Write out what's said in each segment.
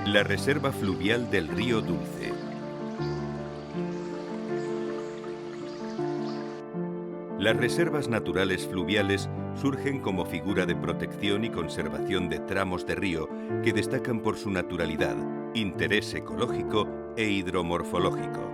La reserva fluvial del río Dulce. Las reservas naturales fluviales surgen como figura de protección y conservación de tramos de río que destacan por su naturalidad, interés ecológico e hidromorfológico.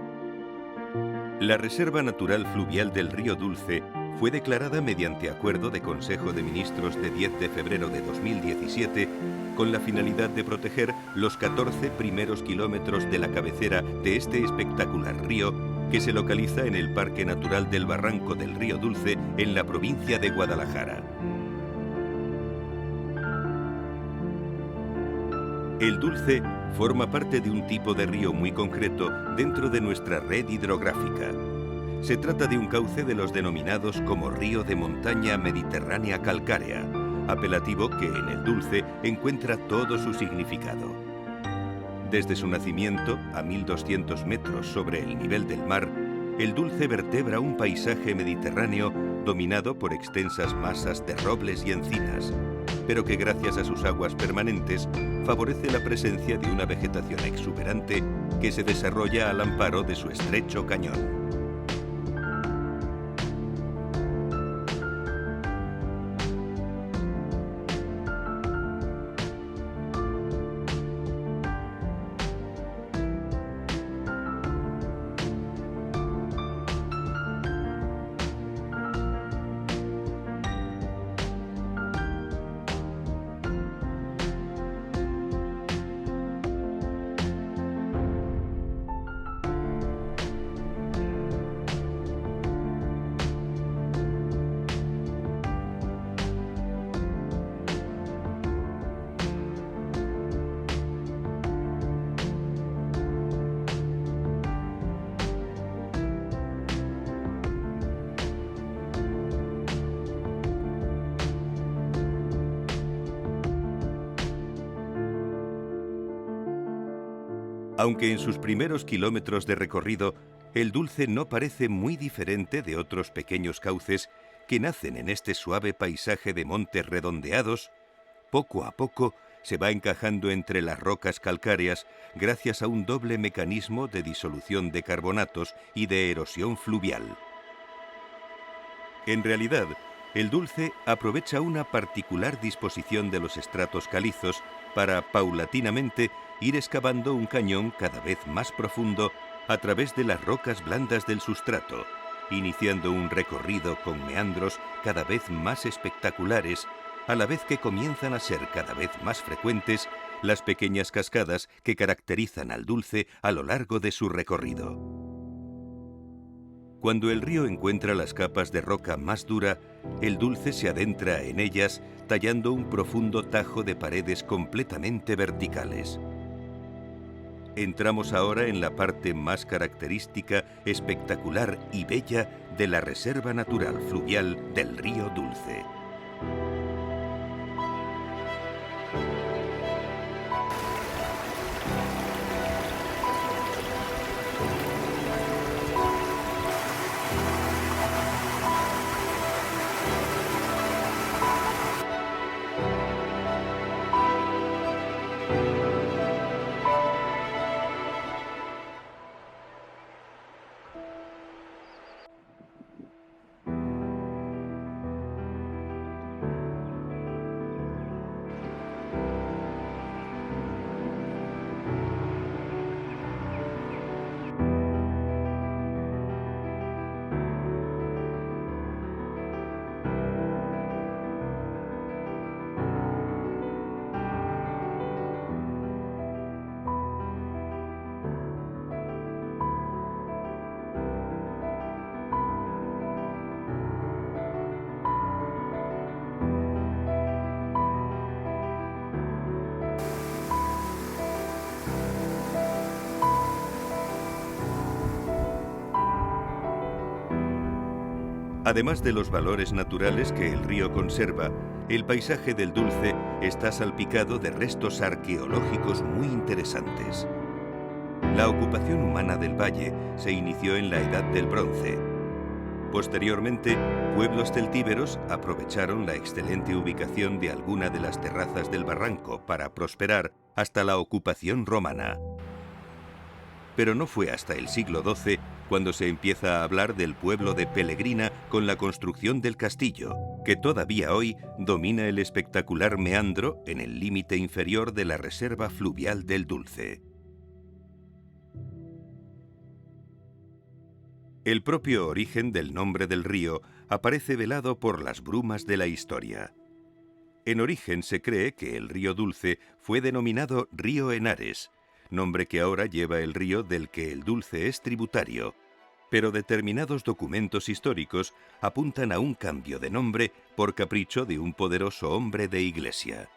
La Reserva Natural Fluvial del Río Dulce fue declarada mediante Acuerdo de Consejo de Ministros de 10 de febrero de 2017 con la finalidad de proteger los 14 primeros kilómetros de la cabecera de este espectacular río que se localiza en el Parque Natural del Barranco del Río Dulce en la provincia de Guadalajara. El Dulce forma parte de un tipo de río muy concreto dentro de nuestra red hidrográfica. Se trata de un cauce de los denominados como río de montaña mediterránea calcárea, apelativo que en el Dulce encuentra todo su significado. Desde su nacimiento, a 1200 metros sobre el nivel del mar, el Dulce vertebra un paisaje mediterráneo dominado por extensas masas de robles y encinas, pero que gracias a sus aguas permanentes favorece la presencia de una vegetación exuberante que se desarrolla al amparo de su estrecho cañón. Aunque en sus primeros kilómetros de recorrido, el Dulce no parece muy diferente de otros pequeños cauces que nacen en este suave paisaje de montes redondeados, poco a poco se va encajando entre las rocas calcáreas gracias a un doble mecanismo de disolución de carbonatos y de erosión fluvial. En realidad, el Dulce aprovecha una particular disposición de los estratos calizos para, paulatinamente, ir excavando un cañón cada vez más profundo a través de las rocas blandas del sustrato, iniciando un recorrido con meandros cada vez más espectaculares, a la vez que comienzan a ser cada vez más frecuentes las pequeñas cascadas que caracterizan al Dulce a lo largo de su recorrido. Cuando el río encuentra las capas de roca más dura, el Dulce se adentra en ellas tallando un profundo tajo de paredes completamente verticales. Entramos ahora en la parte más característica, espectacular y bella de la Reserva Natural Fluvial del Río Dulce. Además de los valores naturales que el río conserva, el paisaje del Dulce está salpicado de restos arqueológicos muy interesantes. La ocupación humana del valle se inició en la Edad del Bronce. Posteriormente, pueblos celtíberos aprovecharon la excelente ubicación de alguna de las terrazas del barranco para prosperar hasta la ocupación romana. Pero no fue hasta el siglo XII cuando se empieza a hablar del pueblo de Pelegrina con la construcción del castillo, que todavía hoy domina el espectacular meandro en el límite inferior de la reserva fluvial del Dulce. El propio origen del nombre del río aparece velado por las brumas de la historia. En origen se cree que el río Dulce fue denominado Río Henares, nombre que ahora lleva el río del que el Dulce es tributario, pero determinados documentos históricos apuntan a un cambio de nombre por capricho de un poderoso hombre de iglesia.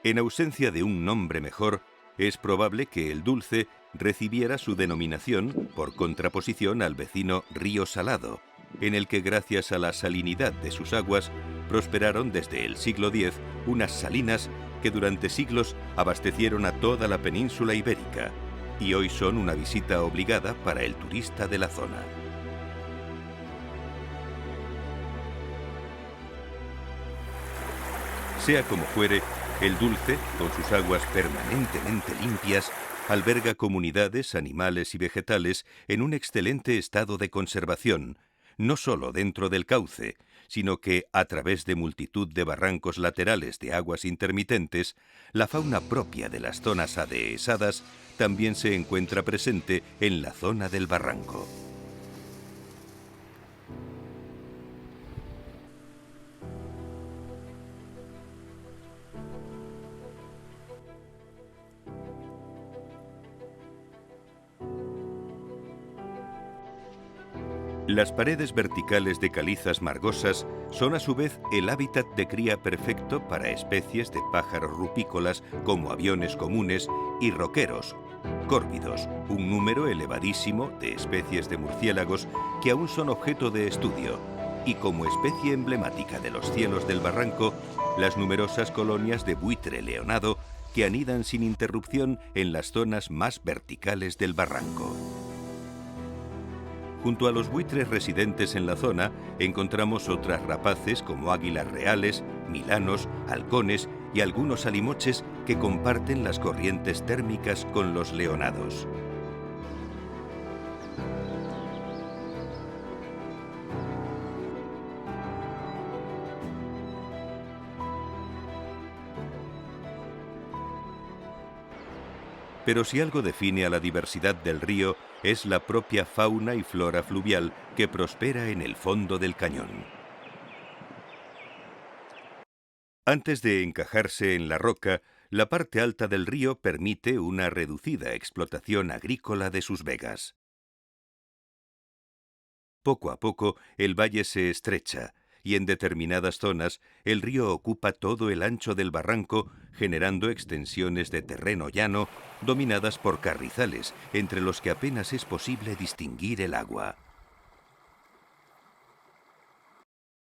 En ausencia de un nombre mejor, es probable que el Dulce recibiera su denominación por contraposición al vecino Río Salado, en el que gracias a la salinidad de sus aguas prosperaron desde el siglo X unas salinas que durante siglos abastecieron a toda la península ibérica y hoy son una visita obligada para el turista de la zona. Sea como fuere, el Dulce, con sus aguas permanentemente limpias, alberga comunidades animales y vegetales en un excelente estado de conservación, no solo dentro del cauce, sino que, a través de multitud de barrancos laterales de aguas intermitentes, la fauna propia de las zonas adehesadas también se encuentra presente en la zona del barranco. Las paredes verticales de calizas margosas son a su vez el hábitat de cría perfecto para especies de pájaros rupícolas como aviones comunes y roqueros, córvidos, un número elevadísimo de especies de murciélagos que aún son objeto de estudio, y como especie emblemática de los cielos del barranco, las numerosas colonias de buitre leonado que anidan sin interrupción en las zonas más verticales del barranco. Junto a los buitres residentes en la zona, encontramos otras rapaces como águilas reales, milanos, halcones y algunos alimoches que comparten las corrientes térmicas con los leonados. Pero si algo define a la diversidad del río, es la propia fauna y flora fluvial que prospera en el fondo del cañón. Antes de encajarse en la roca, la parte alta del río permite una reducida explotación agrícola de sus vegas. Poco a poco, el valle se estrecha, y en determinadas zonas el río ocupa todo el ancho del barranco, generando extensiones de terreno llano dominadas por carrizales, entre los que apenas es posible distinguir el agua.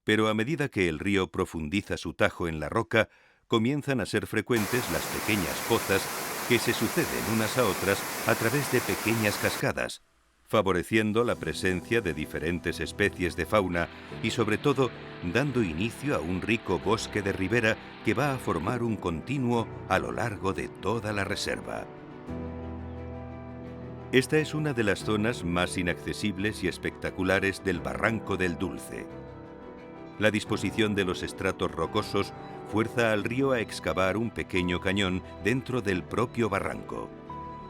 Pero a medida que el río profundiza su tajo en la roca, comienzan a ser frecuentes las pequeñas pozas que se suceden unas a otras a través de pequeñas cascadas, favoreciendo la presencia de diferentes especies de fauna y sobre todo dando inicio a un rico bosque de ribera que va a formar un continuo a lo largo de toda la reserva. Esta es una de las zonas más inaccesibles y espectaculares del Barranco del Dulce. La disposición de los estratos rocosos fuerza al río a excavar un pequeño cañón dentro del propio barranco,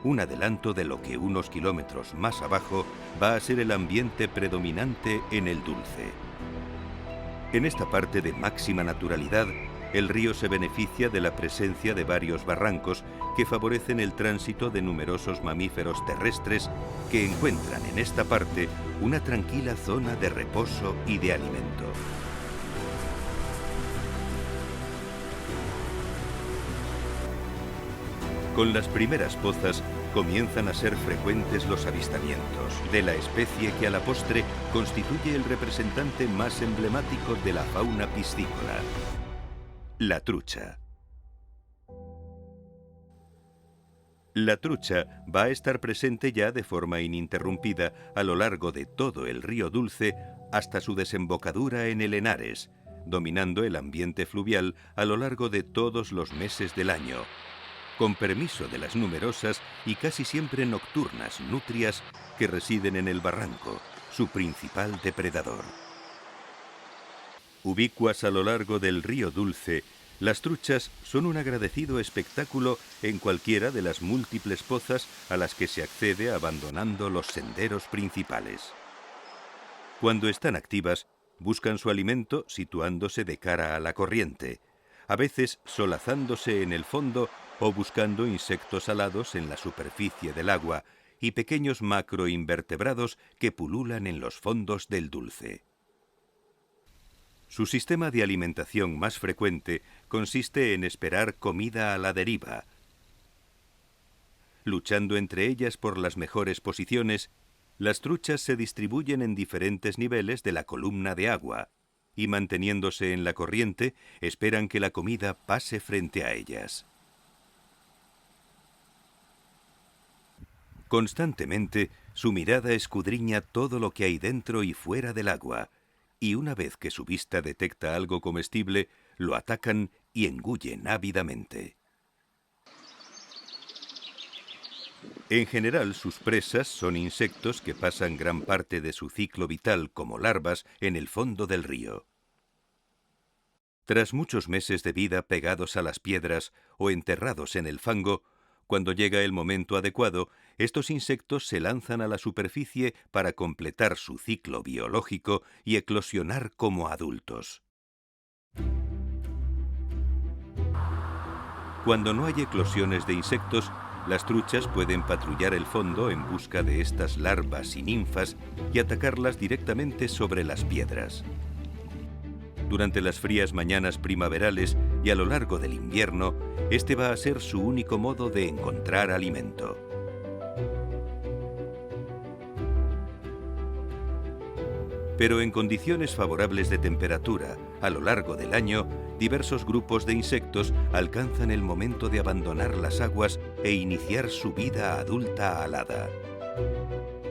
un adelanto de lo que unos kilómetros más abajo va a ser el ambiente predominante en el Dulce. En esta parte de máxima naturalidad, el río se beneficia de la presencia de varios barrancos que favorecen el tránsito de numerosos mamíferos terrestres que encuentran en esta parte una tranquila zona de reposo y de alimento. Con las primeras pozas comienzan a ser frecuentes los avistamientos de la especie que a la postre constituye el representante más emblemático de la fauna piscícola, la trucha. La trucha va a estar presente ya de forma ininterrumpida a lo largo de todo el río Dulce hasta su desembocadura en el Henares, dominando el ambiente fluvial a lo largo de todos los meses del año, con permiso de las numerosas y casi siempre nocturnas nutrias que residen en el barranco, su principal depredador. Ubicuas a lo largo del río Dulce, las truchas son un agradecido espectáculo en cualquiera de las múltiples pozas a las que se accede abandonando los senderos principales. Cuando están activas, buscan su alimento situándose de cara a la corriente, a veces solazándose en el fondo o buscando insectos alados en la superficie del agua y pequeños macroinvertebrados que pululan en los fondos del Dulce. Su sistema de alimentación más frecuente consiste en esperar comida a la deriva, luchando entre ellas por las mejores posiciones. Las truchas se distribuyen en diferentes niveles de la columna de agua y, manteniéndose en la corriente, esperan que la comida pase frente a ellas. Constantemente, su mirada escudriña todo lo que hay dentro y fuera del agua, y una vez que su vista detecta algo comestible, lo atacan y engullen ávidamente. En general, sus presas son insectos que pasan gran parte de su ciclo vital como larvas en el fondo del río. Tras muchos meses de vida pegados a las piedras o enterrados en el fango, cuando llega el momento adecuado, estos insectos se lanzan a la superficie para completar su ciclo biológico y eclosionar como adultos. Cuando no hay eclosiones de insectos, las truchas pueden patrullar el fondo en busca de estas larvas y ninfas y atacarlas directamente sobre las piedras. Durante las frías mañanas primaverales y a lo largo del invierno, este va a ser su único modo de encontrar alimento. Pero en condiciones favorables de temperatura, a lo largo del año, diversos grupos de insectos alcanzan el momento de abandonar las aguas e iniciar su vida adulta alada.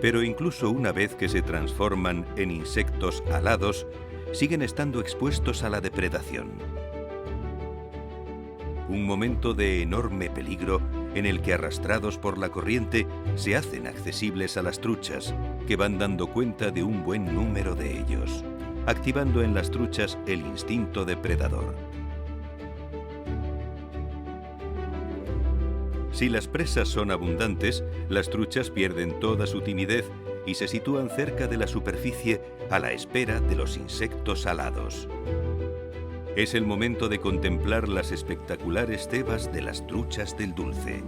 Pero incluso una vez que se transforman en insectos alados, siguen estando expuestos a la depredación. Un momento de enorme peligro en el que, arrastrados por la corriente, se hacen accesibles a las truchas, que van dando cuenta de un buen número de ellos, activando en las truchas el instinto depredador. Si las presas son abundantes, las truchas pierden toda su timidez y se sitúan cerca de la superficie a la espera de los insectos alados. Es el momento de contemplar las espectaculares cebas de las truchas del Dulce.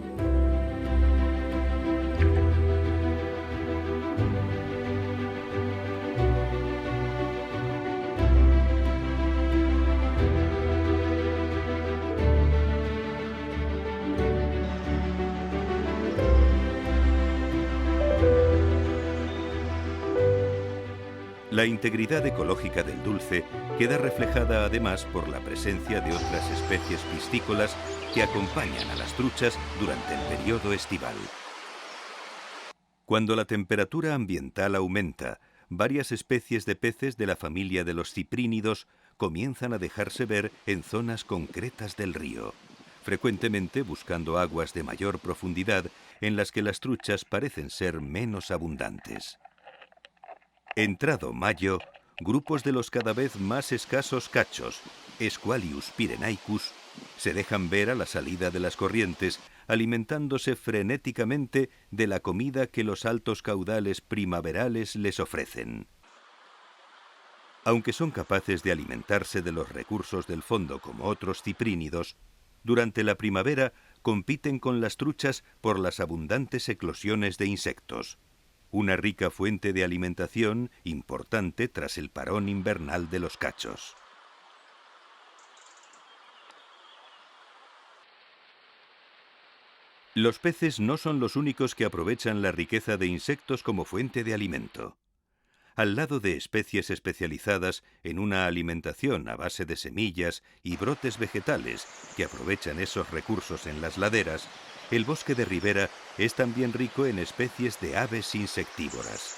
La integridad ecológica del Dulce queda reflejada además por la presencia de otras especies piscícolas que acompañan a las truchas durante el periodo estival. Cuando la temperatura ambiental aumenta, varias especies de peces de la familia de los ciprínidos comienzan a dejarse ver en zonas concretas del río, frecuentemente buscando aguas de mayor profundidad en las que las truchas parecen ser menos abundantes. Entrado mayo, grupos de los cada vez más escasos cachos, Squalius pyrenaicus, se dejan ver a la salida de las corrientes, alimentándose frenéticamente de la comida que los altos caudales primaverales les ofrecen. Aunque son capaces de alimentarse de los recursos del fondo como otros ciprínidos, durante la primavera compiten con las truchas por las abundantes eclosiones de insectos, una rica fuente de alimentación importante tras el parón invernal de los cachos. Los peces no son los únicos que aprovechan la riqueza de insectos como fuente de alimento. Al lado de especies especializadas en una alimentación a base de semillas y brotes vegetales que aprovechan esos recursos en las laderas, el bosque de ribera es también rico en especies de aves insectívoras.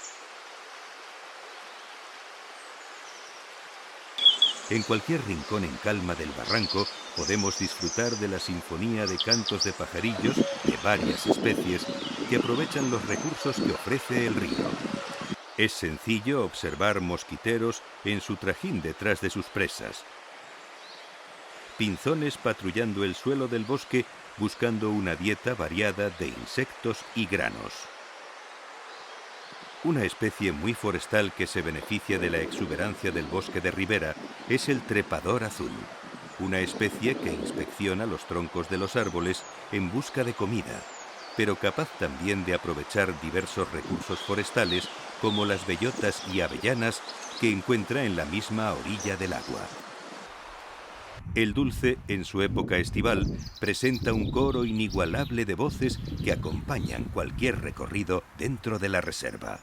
En cualquier rincón en calma del barranco podemos disfrutar de la sinfonía de cantos de pajarillos de varias especies que aprovechan los recursos que ofrece el río. Es sencillo observar mosquiteros en su trajín detrás de sus presas, pinzones patrullando el suelo del bosque buscando una dieta variada de insectos y granos. Una especie muy forestal que se beneficia de la exuberancia del bosque de ribera es el trepador azul, una especie que inspecciona los troncos de los árboles en busca de comida, pero capaz también de aprovechar diversos recursos forestales como las bellotas y avellanas que encuentra en la misma orilla del agua. El dulce, en su época estival, presenta un coro inigualable de voces que acompañan cualquier recorrido dentro de la reserva.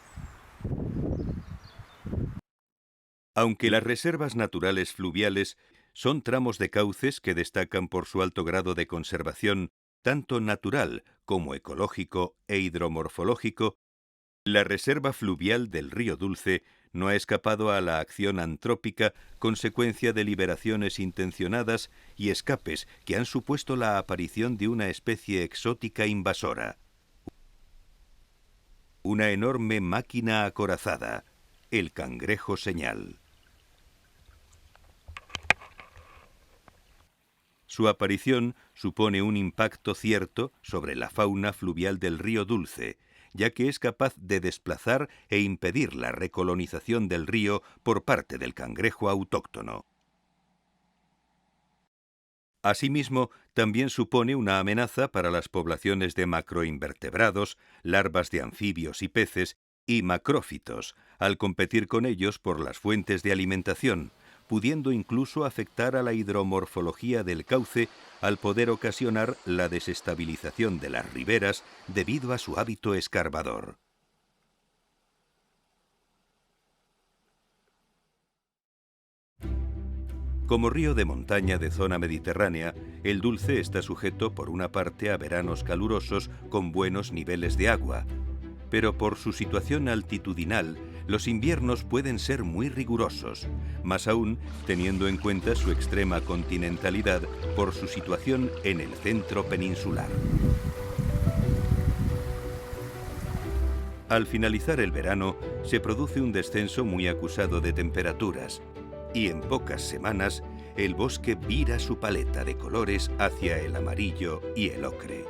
Aunque las reservas naturales fluviales son tramos de cauces que destacan por su alto grado de conservación, tanto natural como ecológico e hidromorfológico, la reserva fluvial del río Dulce no ha escapado a la acción antrópica, consecuencia de liberaciones intencionadas y escapes que han supuesto la aparición de una especie exótica invasora. Una enorme máquina acorazada, el cangrejo señal. Su aparición supone un impacto cierto sobre la fauna fluvial del río Dulce, ya que es capaz de desplazar e impedir la recolonización del río por parte del cangrejo autóctono. Asimismo, también supone una amenaza para las poblaciones de macroinvertebrados, larvas de anfibios y peces, y macrófitos, al competir con ellos por las fuentes de alimentación, pudiendo incluso afectar a la hidromorfología del cauce al poder ocasionar la desestabilización de las riberas debido a su hábito escarbador. Como río de montaña de zona mediterránea, el Dulce está sujeto por una parte a veranos calurosos con buenos niveles de agua, pero por su situación altitudinal, los inviernos pueden ser muy rigurosos, más aún teniendo en cuenta su extrema continentalidad por su situación en el centro peninsular. Al finalizar el verano, se produce un descenso muy acusado de temperaturas, y en pocas semanas, el bosque vira su paleta de colores hacia el amarillo y el ocre.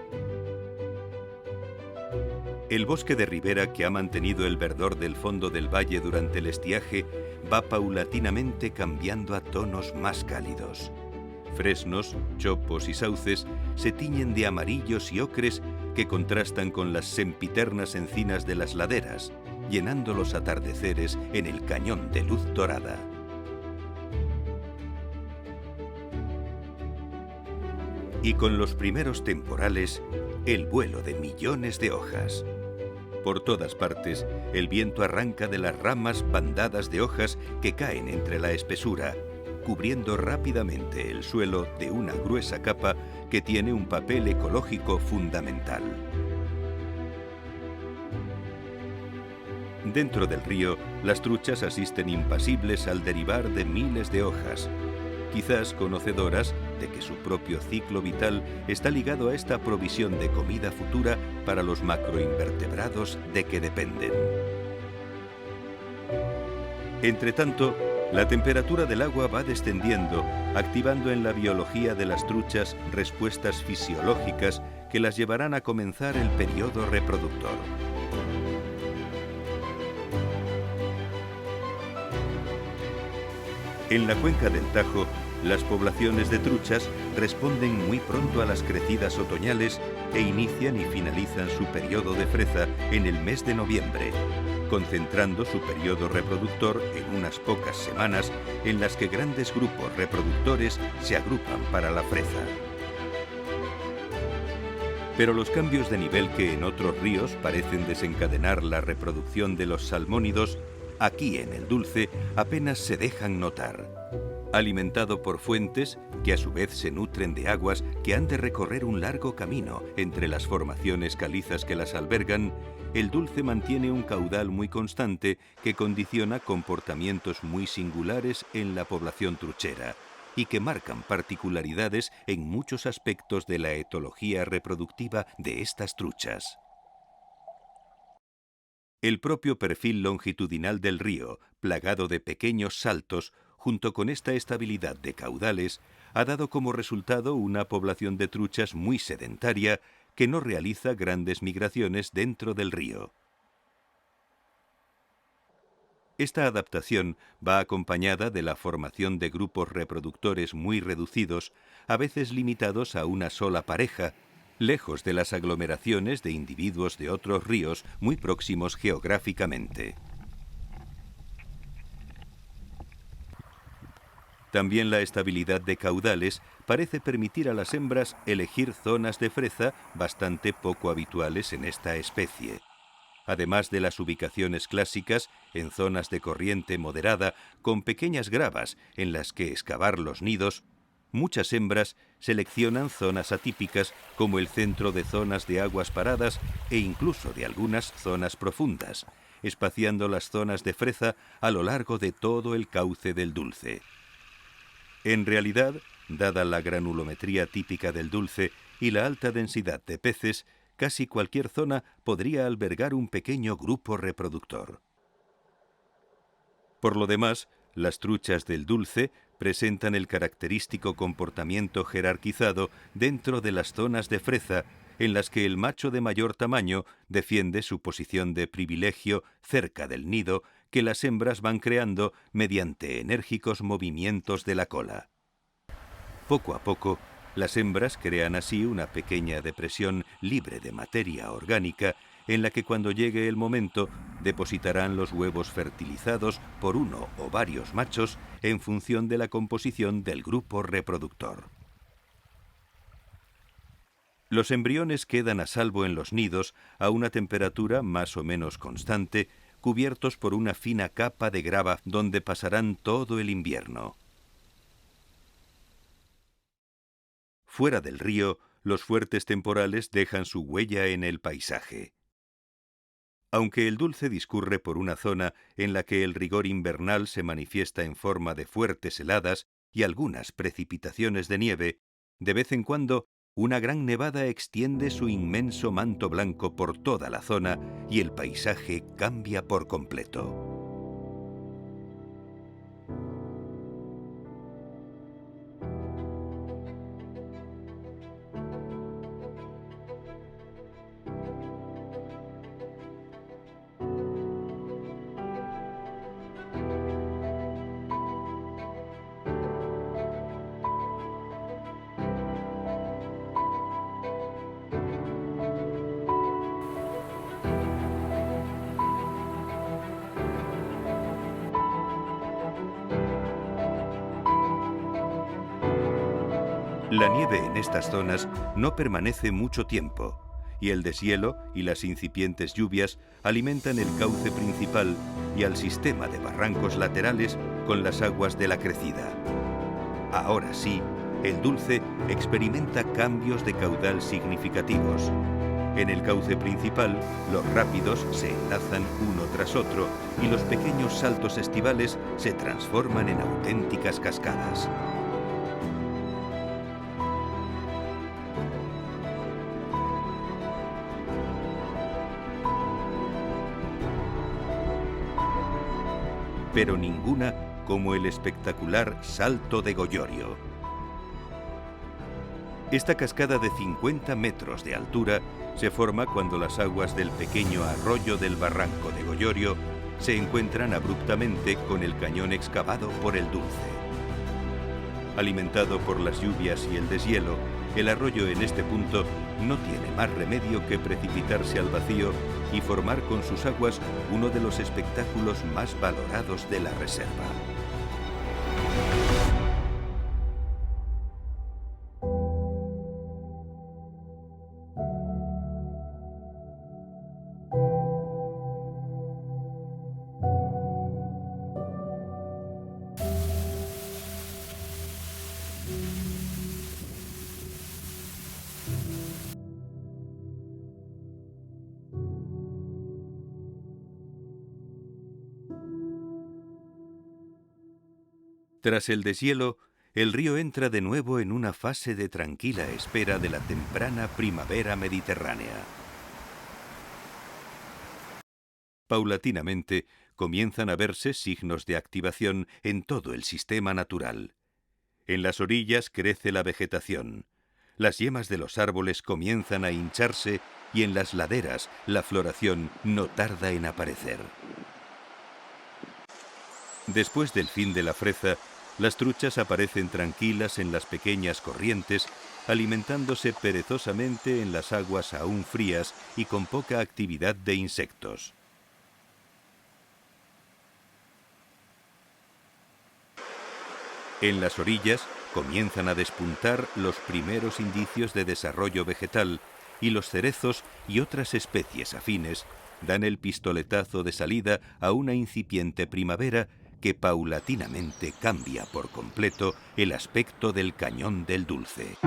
El bosque de ribera, que ha mantenido el verdor del fondo del valle durante el estiaje, va paulatinamente cambiando a tonos más cálidos. Fresnos, chopos y sauces se tiñen de amarillos y ocres que contrastan con las sempiternas encinas de las laderas, llenando los atardeceres en el cañón de luz dorada. Y con los primeros temporales, el vuelo de millones de hojas. Por todas partes, el viento arranca de las ramas bandadas de hojas que caen entre la espesura, cubriendo rápidamente el suelo de una gruesa capa que tiene un papel ecológico fundamental. Dentro del río, las truchas asisten impasibles al derivar de miles de hojas, quizás conocedoras de que su propio ciclo vital está ligado a esta provisión de comida futura para los macroinvertebrados de que dependen. Entretanto, la temperatura del agua va descendiendo, activando en la biología de las truchas respuestas fisiológicas que las llevarán a comenzar el periodo reproductor. En la cuenca del Tajo, las poblaciones de truchas responden muy pronto a las crecidas otoñales e inician y finalizan su periodo de freza en el mes de noviembre, concentrando su periodo reproductor en unas pocas semanas en las que grandes grupos reproductores se agrupan para la freza. Pero los cambios de nivel que en otros ríos parecen desencadenar la reproducción de los salmónidos, aquí en el Dulce apenas se dejan notar. Alimentado por fuentes que a su vez se nutren de aguas que han de recorrer un largo camino entre las formaciones calizas que las albergan, el Dulce mantiene un caudal muy constante que condiciona comportamientos muy singulares en la población truchera y que marcan particularidades en muchos aspectos de la etología reproductiva de estas truchas. El propio perfil longitudinal del río, plagado de pequeños saltos, junto con esta estabilidad de caudales, ha dado como resultado una población de truchas muy sedentaria que no realiza grandes migraciones dentro del río. Esta adaptación va acompañada de la formación de grupos reproductores muy reducidos, a veces limitados a una sola pareja, lejos de las aglomeraciones de individuos de otros ríos muy próximos geográficamente. También la estabilidad de caudales parece permitir a las hembras elegir zonas de freza bastante poco habituales en esta especie. Además de las ubicaciones clásicas en zonas de corriente moderada con pequeñas gravas en las que excavar los nidos, muchas hembras seleccionan zonas atípicas como el centro de zonas de aguas paradas e incluso de algunas zonas profundas, espaciando las zonas de freza a lo largo de todo el cauce del Dulce. En realidad, dada la granulometría típica del Dulce y la alta densidad de peces, casi cualquier zona podría albergar un pequeño grupo reproductor. Por lo demás, las truchas del Dulce presentan el característico comportamiento jerarquizado dentro de las zonas de freza, en las que el macho de mayor tamaño defiende su posición de privilegio cerca del nido que las hembras van creando mediante enérgicos movimientos de la cola. Poco a poco, las hembras crean así una pequeña depresión libre de materia orgánica en la que cuando llegue el momento depositarán los huevos fertilizados por uno o varios machos en función de la composición del grupo reproductor. Los embriones quedan a salvo en los nidos a una temperatura más o menos constante, cubiertos por una fina capa de grava donde pasarán todo el invierno. Fuera del río, los fuertes temporales dejan su huella en el paisaje. Aunque el Dulce discurre por una zona en la que el rigor invernal se manifiesta en forma de fuertes heladas y algunas precipitaciones de nieve, de vez en cuando una gran nevada extiende su inmenso manto blanco por toda la zona y el paisaje cambia por completo. La nieve en estas zonas no permanece mucho tiempo, y el deshielo y las incipientes lluvias alimentan el cauce principal y al sistema de barrancos laterales con las aguas de la crecida. Ahora sí, el Dulce experimenta cambios de caudal significativos. En el cauce principal, los rápidos se enlazan uno tras otro y los pequeños saltos estivales se transforman en auténticas cascadas. Pero ninguna como el espectacular Salto de Goyorio. Esta cascada de 50 metros de altura se forma cuando las aguas del pequeño arroyo del barranco de Goyorio se encuentran abruptamente con el cañón excavado por el Dulce. Alimentado por las lluvias y el deshielo, el arroyo en este punto no tiene más remedio que precipitarse al vacío y formar con sus aguas uno de los espectáculos más valorados de la reserva. Tras el deshielo, el río entra de nuevo en una fase de tranquila espera de la temprana primavera mediterránea. Paulatinamente, comienzan a verse signos de activación en todo el sistema natural. En las orillas crece la vegetación. Las yemas de los árboles comienzan a hincharse y en las laderas la floración no tarda en aparecer. Después del fin de la freza, las truchas aparecen tranquilas en las pequeñas corrientes, alimentándose perezosamente en las aguas aún frías y con poca actividad de insectos. En las orillas comienzan a despuntar los primeros indicios de desarrollo vegetal y los cerezos y otras especies afines dan el pistoletazo de salida a una incipiente primavera que paulatinamente cambia por completo el aspecto del Cañón del Dulce.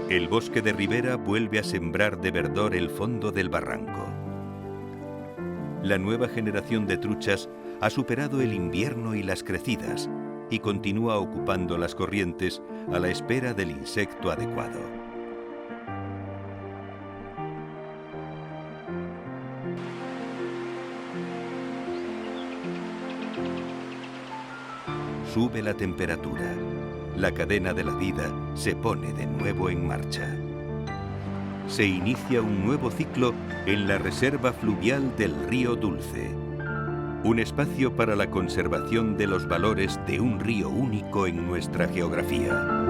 El bosque de ribera vuelve a sembrar de verdor el fondo del barranco. La nueva generación de truchas ha superado el invierno y las crecidas y continúa ocupando las corrientes a la espera del insecto adecuado. Sube la temperatura. La cadena de la vida se pone de nuevo en marcha. Se inicia un nuevo ciclo en la reserva fluvial del Río Dulce. Un espacio para la conservación de los valores de un río único en nuestra geografía.